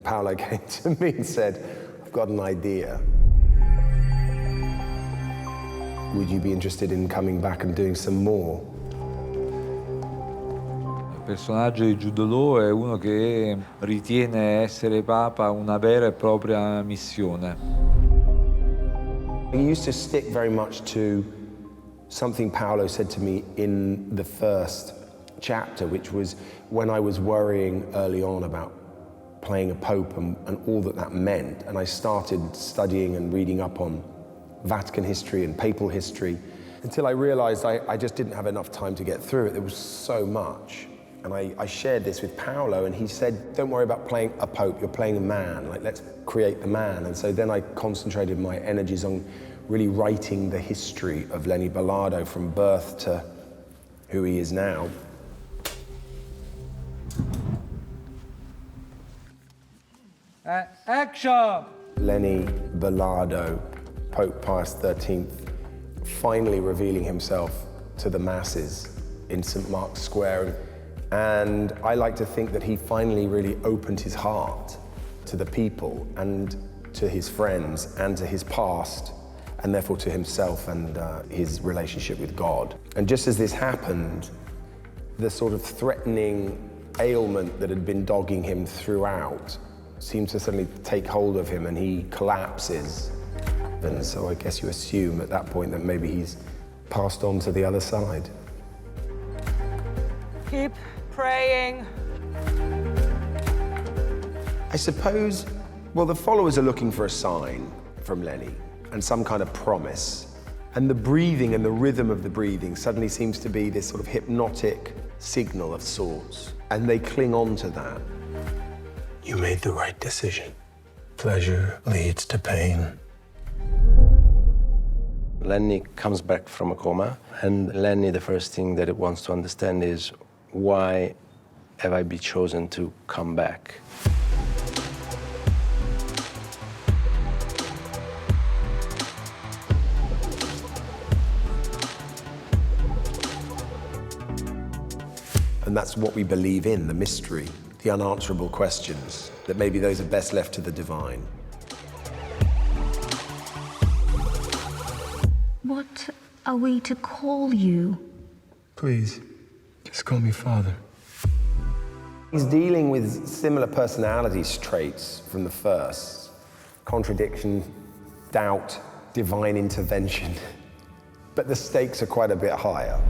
Paolo came to me and said, I've got an idea. Would you be interested in coming back and doing some more? Il personaggio di Judolò è uno che ritiene essere Papa una vera e propria missione. He used to stick very much to something Paolo said to me in the first chapter, which was when I was worrying early on about playing a pope and all that meant, and I started studying and reading up on Vatican history and papal history until I realized I just didn't have enough time to get through it. There was so much. And I shared this with Paolo, and he said, don't worry about playing a pope, you're playing a man, like let's create the man. And so then I concentrated my energies on really writing the history of Lenny Belardo from birth to who he is now. Action! Lenny Belardo, Pope Pius XIII, finally revealing himself to the masses in St. Mark's Square. And I like to think that he finally really opened his heart to the people and to his friends and to his past, and therefore to himself and his relationship with God. And just as this happened, the sort of threatening ailment that had been dogging him throughout seemed to suddenly take hold of him, and he collapses. And so I guess you assume at that point that maybe he's passed on to the other side. Keep praying. I suppose, well, the followers are looking for a sign from Lenny and some kind of promise. And the breathing and the rhythm of the breathing suddenly seems to be this sort of hypnotic signal of sorts. And they cling on to that. You made the right decision. Pleasure leads to pain. Lenny comes back from a coma, and Lenny, the first thing that it wants to understand is, why have I been chosen to come back? And that's what we believe in, the mystery, the unanswerable questions, that maybe those are best left to the divine. What are we to call you? Please, just call me Father. He's dealing with similar personality traits from the first. Contradiction, doubt, divine intervention. But the stakes are quite a bit higher.